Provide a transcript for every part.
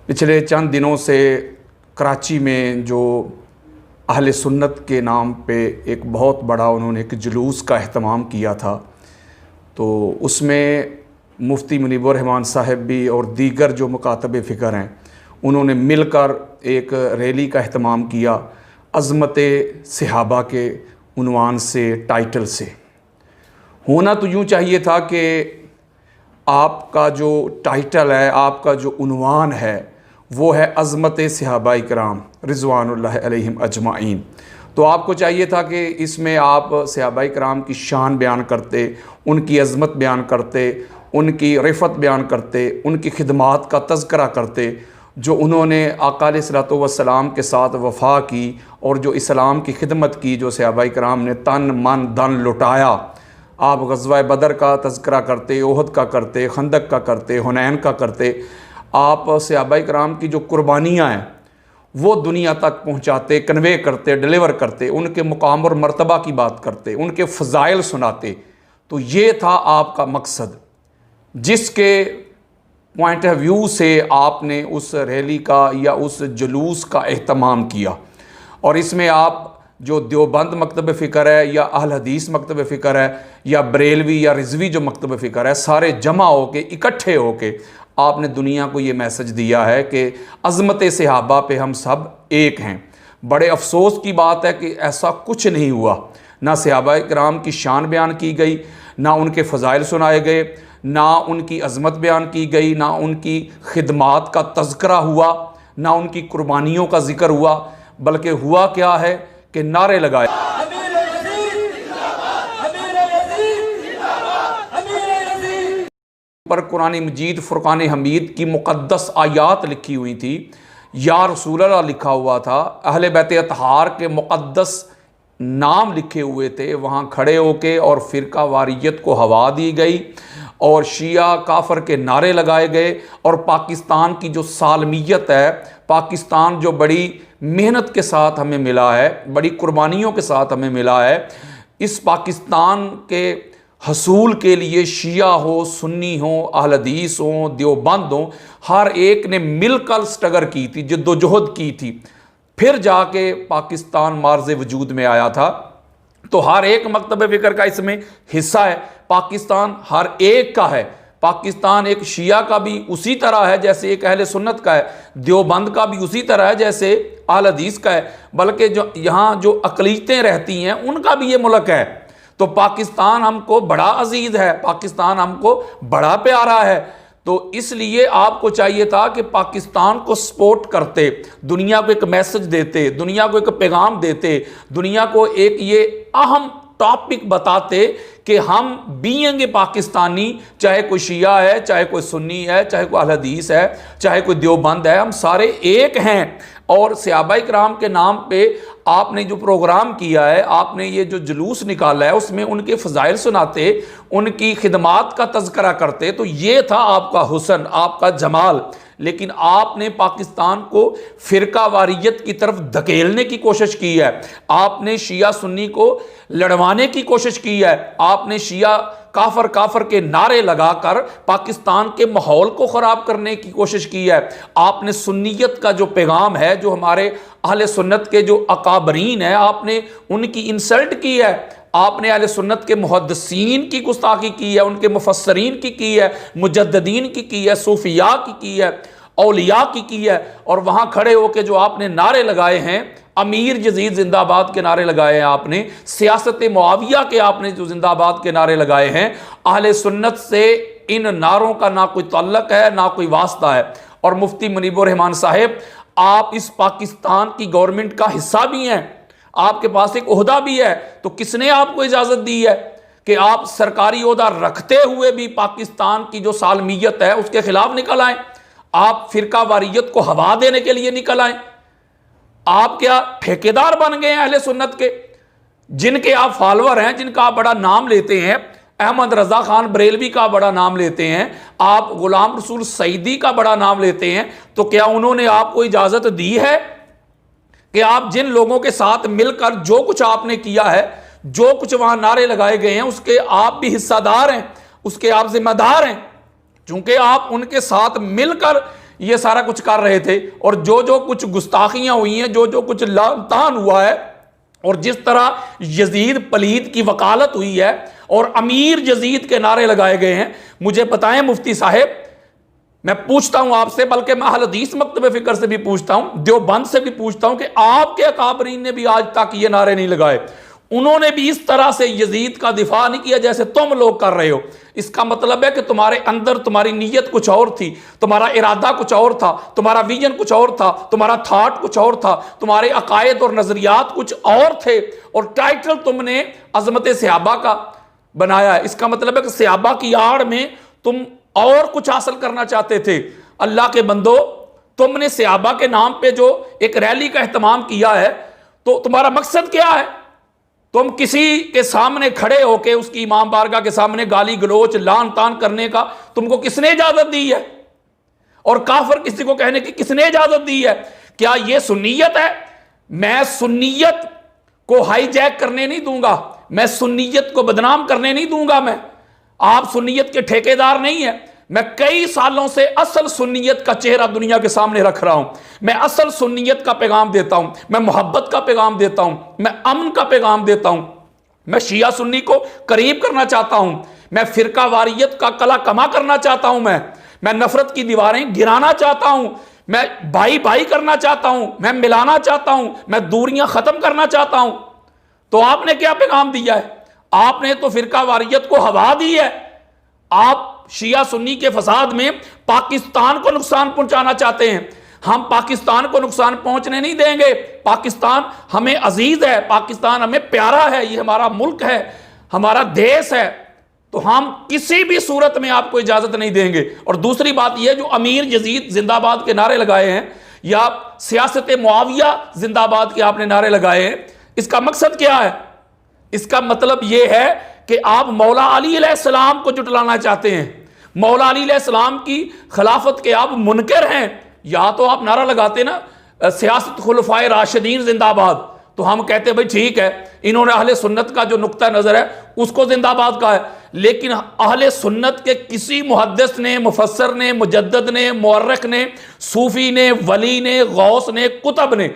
पिछले चंद दिनों से कराची में जो अहले सुन्नत के नाम पे एक बहुत बड़ा उन्होंने एक जुलूस का अहतमाम किया था, तो उसमें मुफ्ती मुनीबुर रहमान साहब भी और दीगर जो मुकातब फ़िक्र हैं उन्होंने मिलकर एक रैली का अहतमाम किया अज़मत सहाबा के उन्वान से, टाइटल से। होना तो यूँ चाहिए था कि आपका जो टाइटल है, आपका जो उन्वान है, वो है अज़मत सहाबा इकराम रिज़वानुल्लाह अलैहिम अजमाइन। तो आपको चाहिए था कि इसमें आप सहाबा इकराम की शान बयान करते, उनकी अज़मत बयान करते, उनकी रिफ़त बयान करते, उनकी खिदमात का तज़किरा करते, जो उन्होंने आका अलैहिस्सलातु वस्सलाम के साथ वफ़ा की और जो इस्लाम की खिदमत की, जो सहाबा इकराम ने तन मन धन लुटाया। आप ग़ज़वा बदर का तज़किरा करते, ओहद का करते, खंदक का करते, हुनैन का करते। आप सहाबा इकराम की जो कुर्बानियाँ हैं वो दुनिया तक पहुँचाते, कन्वे करते, डिलीवर करते, उनके मुकाम और मर्तबा की बात करते, उनके फ़ज़ाइल सुनाते। तो ये था आपका मकसद, जिसके पॉइंट ऑफ व्यू से आपने उस रैली का या उस जुलूस का एहतमाम किया। और इसमें आप जो देवबंद मकतब फ़िक्र है या अहल हदीस मकतब फ़िक्र है या बरेलवी या रिजवी जो मकतब फ़िक्र है, सारे जमा होके, इकट्ठे होके आपने दुनिया को ये मैसेज दिया है कि अज़मत सहाबा पे हम सब एक हैं। बड़े अफसोस की बात है कि ऐसा कुछ नहीं हुआ। ना सहाबा इकराम की शान बयान की गई, ना उनके फ़ज़ाइल सुनाए गए, ना उनकी अज़मत बयान की गई, ना उनकी खिदमात का तज़किरा हुआ, ना उनकी कुर्बानियों का ज़िक्र हुआ। बल्कि हुआ क्या है कि नारे लगाए पर कुरान मजीद फ़ुरक़ान हमीद की मुक़द्दस आयात लिखी हुई थी, या रसूल अल्लाह लिखा हुआ था, अहले बैत अतहार के मुक़द्दस नाम लिखे हुए थे। वहाँ खड़े होके और फ़िरका वारियत को हवा दी गई और शिया काफ़र के नारे लगाए गए। और पाकिस्तान की जो सालमियत है, पाकिस्तान जो बड़ी मेहनत के साथ हमें मिला है, बड़ी कुर्बानियों के साथ हमें मिला है, इस पाकिस्तान के हसूल के लिए शिया हो, सुन्नी हो, अहल हदीस हो, देवबंद हो, हर एक ने मिलकर स्ट्रगल की थी, जद्दोजहद की थी, फिर जाके पाकिस्तान मार्ज़ वजूद में आया था। तो हर एक मकतब फ़िक्र का इसमें हिस्सा है। पाकिस्तान हर एक का है। पाकिस्तान एक शिया का भी उसी तरह है जैसे एक अहले सुन्नत का है, देवबंद का भी उसी तरह है जैसे अहल हदीस का है, बल्कि जो यहाँ जो अक़लियतें रहती हैं उनका भी ये मुल्क है। तो पाकिस्तान हमको बड़ा अजीज़ है, पाकिस्तान हमको बड़ा प्यारा है। तो इसलिए आपको चाहिए था कि पाकिस्तान को सपोर्ट करते, दुनिया को एक मैसेज देते, दुनिया को एक पैगाम देते, दुनिया को एक ये अहम टॉपिक बताते कि हम बीएंगे पाकिस्तानी, चाहे कोई शिया है, चाहे कोई सुन्नी है, चाहे कोई अहल हदीस है, चाहे कोई देवबंद है, हम सारे एक हैं। और सहाबा इकराम के नाम पे आपने जो प्रोग्राम किया है, आपने ये जो जुलूस निकाला है, उसमें उनके फ़ज़ाइल सुनाते, उनकी खिदमात का तज़किरा करते, तो ये था आपका हुस्न, आपका जमाल। लेकिन आपने पाकिस्तान को फ़िरका वारियत की तरफ धकेलने की कोशिश की है, आपने शिया सुन्नी को लड़वाने की कोशिश की है, आपने शिया काफर काफर के नारे लगाकर पाकिस्तान के माहौल को ख़राब करने की कोशिश की है। आपने सुन्नियत का जो पैगाम है, जो हमारे अहले सुन्नत के जो अकाबरीन है, आपने उनकी इंसल्ट की है। आपने अहले सुन्नत के मुहद्दिसीन की गुस्ताखी की है, उनके मुफस्सरीन की है, मुजद्दिदीन की है, सूफिया की है, औलिया की है। और वहाँ खड़े होकर जो आपने नारे लगाए हैं, अमीर यजीद जिंदाबाद के नारे लगाए हैं आपने, सियासत मुआविया के आपने जो जिंदाबाद के नारे लगाए हैं, अहले सुन्नत से इन नारों का ना कोई तल्लक है, ना कोई वास्ता है। और मुफ्ती मुनीबुर रहमान साहब, आप इस पाकिस्तान की गवर्नमेंट का हिस्सा भी हैं, आपके पास एक ओहदा भी है, तो किसने आपको इजाज़त दी है कि आप सरकारी ओहदा रखते हुए भी पाकिस्तान की जो सालमियत है उसके खिलाफ निकल आए? आप फ़िरका वारियत को हवा देने के लिए निकल आए? आप क्या ठेकेदार बन गए हैं अहले सुन्नत के, जिनके आप फॉलोअर हैं, जिनका आप बड़ा नाम लेते हैं? अहमद रज़ा खान बरेलवी का बड़ा नाम लेते हैं, आप गुलाम रसूल सईदी का बड़ा नाम लेते हैं। तो क्या उन्होंने आपको इजाज़त दी है कि आप जिन लोगों के साथ मिलकर जो कुछ आपने किया है, जो कुछ वहां नारे लगाए गए हैं, उसके आप भी हिस्सादार हैं, उसके आप जिम्मेदार हैं? चूंकि आप उनके साथ मिलकर ये सारा कुछ कर रहे थे। और जो जो कुछ गुस्ताखियां हुई हैं, जो जो कुछ लातान हुआ है, और जिस तरह यजीद पलीद की वकालत हुई है और अमीर यजीद के नारे लगाए गए हैं, मुझे बताएं मुफ्ती साहब, मैं पूछता हूं आपसे, बल्कि मैं अहले हदीस मकतब फिक्र से भी पूछता हूं, देवबंद से भी पूछता हूं कि आपके अकाबरीन ने भी आज तक ये नारे नहीं लगाए, उन्होंने भी इस तरह से यजीद का दिफा नहीं किया जैसे तुम लोग कर रहे हो। इसका मतलब है कि तुम्हारे अंदर तुम्हारी नीयत कुछ और थी, तुम्हारा इरादा कुछ और था, तुम्हारा विजन कुछ और था, तुम्हारा थाट कुछ और था, तुम्हारे अकायद और नजरियात कुछ और थे, और टाइटल तुमने अजमत सहाबा का बनाया है। इसका मतलब है कि सहाबा की आड़ में तुम और कुछ हासिल करना चाहते थे। अल्लाह के बंदो, तुमने सहाबा के नाम पे जो एक रैली का एहतमाम किया है, तो तुम्हारा मकसद क्या है? तुम किसी के सामने खड़े होकर उसकी इमाम बारगाह के सामने गाली गलोच लान तान करने का तुमको किसने इजाजत दी है? और काफिर किसी को कहने की किसने इजाजत दी है? क्या यह सुन्नियत है? मैं सुन्नियत को हाईजैक करने नहीं दूंगा, मैं सुन्नियत को बदनाम करने नहीं दूंगा। मैं आप सुन्नियत के ठेकेदार नहीं है। मैं कई सालों से असल सुन्नियत का चेहरा दुनिया के सामने रख रहा हूं। मैं असल सुन्नियत का पैगाम देता हूं, मैं मोहब्बत का पैगाम देता हूं, मैं अमन का पैगाम देता हूं, मैं शिया सुन्नी को करीब करना चाहता हूं, मैं फिरका वारियत का कला कमा करना चाहता हूं, मैं नफरत की दीवारें गिराना चाहता हूं, मैं भाई भाई करना चाहता हूं, मैं मिलाना चाहता हूं, मैं दूरियां खत्म करना चाहता हूं। तो आपने क्या पैगाम दिया है? आपने तो फिरका वारियत को हवा दी है। आप शिया सुन्नी के फसाद में पाकिस्तान को नुकसान पहुंचाना चाहते हैं। हम पाकिस्तान को नुकसान पहुंचने नहीं देंगे। पाकिस्तान हमें अजीज है, पाकिस्तान हमें प्यारा है, ये हमारा मुल्क है, हमारा देश है, तो हम किसी भी सूरत में आपको इजाजत नहीं देंगे। और दूसरी बात यह, जो अमीर यजीद जिंदाबाद के नारे लगाए हैं या सियासत मुआविया जिंदाबाद के आपने नारे लगाए हैं, इसका मकसद क्या है? इसका मतलब यह है कि आप मौला अली अलैहिस्सलाम को जुटलाना चाहते हैं। मौला अली अलैहिस्सलाम की खिलाफत के आप मुनकर हैं। या तो आप नारा लगाते ना सियासत खुलफाए राशिदीन जिंदाबाद, तो हम कहते भाई ठीक है, इन्होंने अहले सुन्नत का जो नुक्ता नजर है उसको जिंदाबाद कहा है। लेकिन अहले सुन्नत के किसी मुहद्दिस ने, मुफस्सर ने, मुजद्दिद ने, मुअर्रिख ने, सूफी ने, वली ने, गौस ने, कुतब ने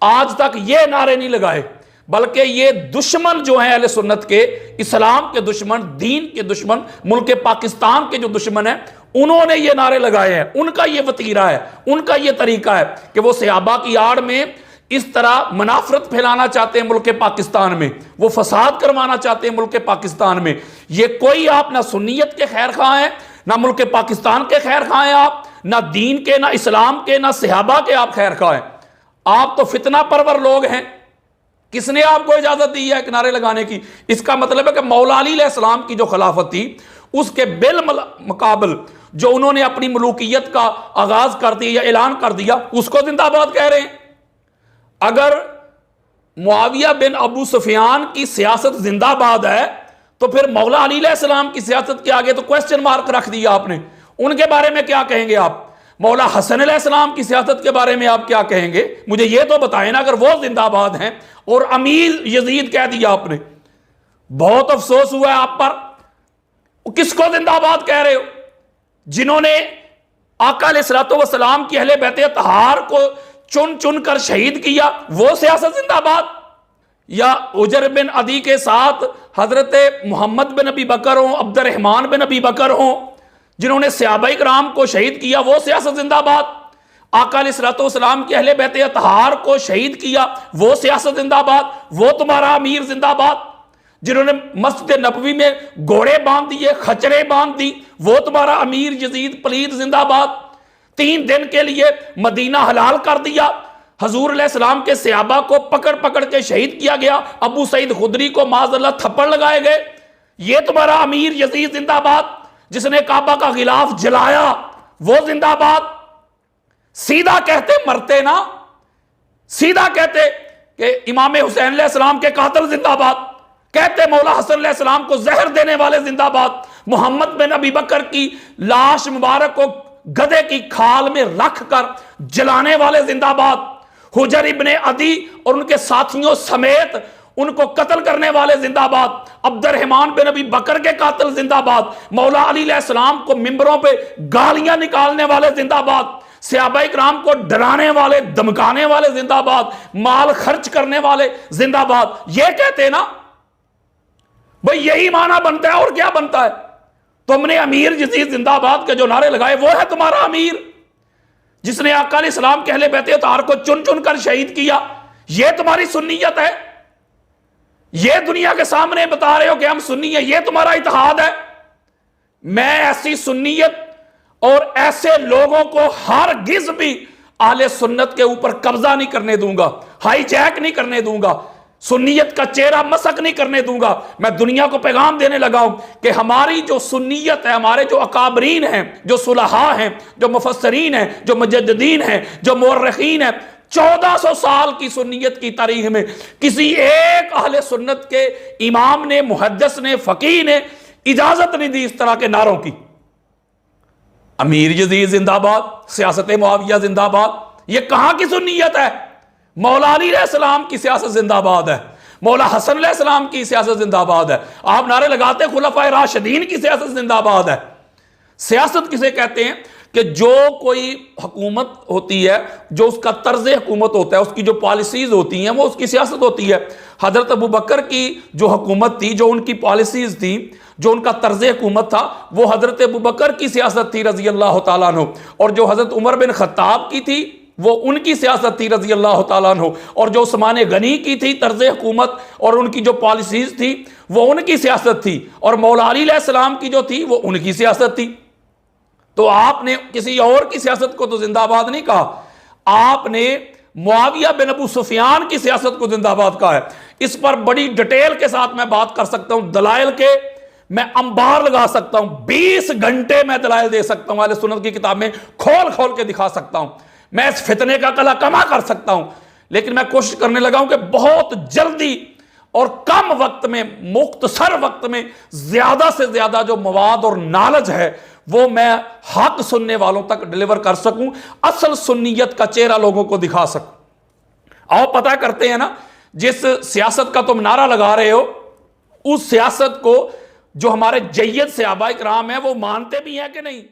आज तक ये नारे नहीं लगाए, बल्कि ये दुश्मन जो हैं अहले सुन्नत के, इस्लाम के दुश्मन, दीन के दुश्मन, मुल्क पाकिस्तान के जो दुश्मन हैं, उन्होंने ये नारे लगाए हैं। उनका ये वतीरा है, उनका ये तरीका है कि वो सहाबा की आड़ में इस तरह मनाफरत फैलाना चाहते हैं मुल्क पाकिस्तान में, वो फसाद करवाना चाहते हैं मुल्क पाकिस्तान में। ये कोई आप ना सुन्नियत के खैर खा हैं, ना मुल्क पाकिस्तान के खैर खा हैं आप, ना दीन के, ना इस्लाम के, ना सहाबा के आप खैर खा हैं। आप तो फितना परवर लोग हैं। किसने आपको इजाजत दी है किनारे लगाने की? इसका मतलब है कि मौला अली अलैहिस्सलाम की जो खिलाफत थी उसके बिल मुकाबल जो उन्होंने अपनी मलूकियत का आगाज कर दिया या ऐलान कर दिया, उसको जिंदाबाद कह रहे हैं। अगर मुआविया बिन अबू सुफियान की सियासत जिंदाबाद है तो फिर मौला अली अलैहिस्सलाम की सियासत के आगे तो क्वेश्चन मार्क रख दिया आपने। उनके बारे में क्या कहेंगे आप? मौला हसन अलैहिस्सलाम की सियासत के बारे में आप क्या कहेंगे? मुझे यह तो बताएं ना, अगर वो जिंदाबाद हैं और अमीर यजीद कह दिया आपने। बहुत अफसोस हुआ है आप पर। किसको जिंदाबाद कह रहे हो? जिन्होंने आका अलैहिस्सलातु वस्सलाम की अहले बैत अतहार को चुन चुन कर शहीद किया, वो सियासत जिंदाबाद? या उजर बिन अदी के साथ हजरत मोहम्मद बिन अबी बकर हो, अब्दुर्रहमान बिन अबी बकर हो, जिन्होंने सहाबा इकराम को शहीद किया, वो सियासत जिंदाबाद? आका अलैहिस्सलातु वस्सलाम के अहले बैत अतहार को शहीद किया, वो सियासत जिंदाबाद? वो तुम्हारा अमीर जिंदाबाद? जिन्होंने मस्जिद नबवी में घोड़े बांध दिए, खचरे बांध दी, वो तुम्हारा अमीर यजीद पलीद जिंदाबाद? 3 दिन के लिए मदीना हलाल कर दिया, हजूर अलैहिस्सलाम के सहाबा को पकड़ पकड़ के शहीद किया गया, अबू सईद खुदरी को माज़अल्लाह थप्पड़ लगाए गए, ये तुम्हारा अमीर यजीद जिंदाबाद? जिसने काबा का गिलाफ जलाया, वो जिंदाबाद? सीधा कहते मरते ना, सीधा कहते कि इमाम हुसैन अलैहिस्सलाम के कातिल जिंदाबाद, कहते मौला हसन अलैहिस्सलाम को जहर देने वाले जिंदाबाद, मोहम्मद बिन अबी बकर की लाश मुबारक को गधे की खाल में रख कर जलाने वाले जिंदाबाद, हुजर इब्ने अदी और उनके साथियों समेत उनको कत्ल करने वाले जिंदाबाद, अब्दुर्रहमान बिन अबी बकर के कातिल जिंदाबाद, मौला अली अलैहिस्सलाम को मिंबरों पे गालियां निकालने वाले जिंदाबाद, सहाबाए किराम को डराने वाले, धमकाने वाले जिंदाबाद, माल खर्च करने वाले जिंदाबाद, ये कहते ना भाई यही माना बनता है और क्या बनता है। तुमने अमीर यजीद जिंदाबाद के जो नारे लगाए वो है तुम्हारा अमीर, जिसने आका अलैहिस्सलाम के अहले बैत अतहार को चुन चुन कर शहीद किया। ये तुम्हारी सुन्नियत है, ये दुनिया के सामने बता रहे हो कि हम सुन्नी है, ये तुम्हारा इत्तेहाद है। मैं ऐसी सुन्नियत और ऐसे लोगों को हरगिज़ भी आले सुन्नत के ऊपर कब्जा नहीं करने दूंगा, हाईजैक नहीं करने दूंगा, सुन्नियत का चेहरा मसक नहीं करने दूंगा। मैं दुनिया को पैगाम देने लगा हूं कि हमारी जो सुन्नियत है, हमारे जो अकाबरीन हैं, जो सुलहा हैं, जो मुफस्सरीन हैं, जो मुजद्दिदीन हैं, जो मुअर्रिखीन हैं, 1400 साल की सुन्नियत की तारीख में किसी एक अहले सुन्नत के इमाम ने, मुहद्दिस ने, फकीह ने इजाजत नहीं दी इस तरह के नारों की। अमीर यजीद जिंदाबाद, सियासत मुआविया जिंदाबाद, ये कहां की सुन्नियत है। मौला अली अलैहिस्सलाम की सियासत जिंदाबाद है, मौला हसन अलैहिस्सलाम की सियासत जिंदाबाद है। आप नारे लगाते खुलफाए राशिदीन की सियासत जिंदाबाद है। सियासत किसे कहते हैं कि जो कोई हुकूमत होती है, जो उसका तर्ज हुकूमत होता है, उसकी जो पॉलिसीज होती हैं, वो उसकी सियासत होती है। हजरत अबू बकर की जो हुकूमत थी, जो उनकी पॉलिसीज थी, जो उनका तर्ज हुकूमत था, वो हजरत अबू बकर की सियासत थी रजी अल्लाह तआला अन्हु। और जो हजरत उमर बिन खत्ताब की थी, वो उनकी सियासत थी रजी अल्लाह तआला अन्हु। और जो उस्मान गनी की थी तर्ज हुकूमत और उनकी जो पॉलिसीज थी, वो उनकी सियासत थी। और मौला अली अलैहिस्सलाम की जो थी, वो उनकी सियासत थी। तो आपने किसी और की सियासत को तो जिंदाबाद नहीं कहा, आपने मुआविया बिन अबू सुफियान की सियासत को जिंदाबाद कहा है। इस पर बड़ी डिटेल के साथ मैं बात कर सकता हूं, दलाइल के मैं अंबार लगा सकता हूं, 20 घंटे मैं दलाइल दे सकता हूं, अहले सुन्नत की किताब में खोल खोल के दिखा सकता हूं, मैं इस फितने का कला कमा कर सकता हूं। लेकिन मैं कोशिश करने लगा हूं कि बहुत जल्दी और कम वक्त में, मुख्तसर वक्त में ज्यादा से ज्यादा जो मवाद और नॉलेज है वो मैं हक सुनने वालों तक डिलीवर कर सकूं, असल सुन्नियत का चेहरा लोगों को दिखा सकूं। आओ पता करते हैं ना, जिस सियासत का तुम नारा लगा रहे हो, उस सियासत को जो हमारे जय्यद सहाबाए किराम है वो मानते भी हैं कि नहीं।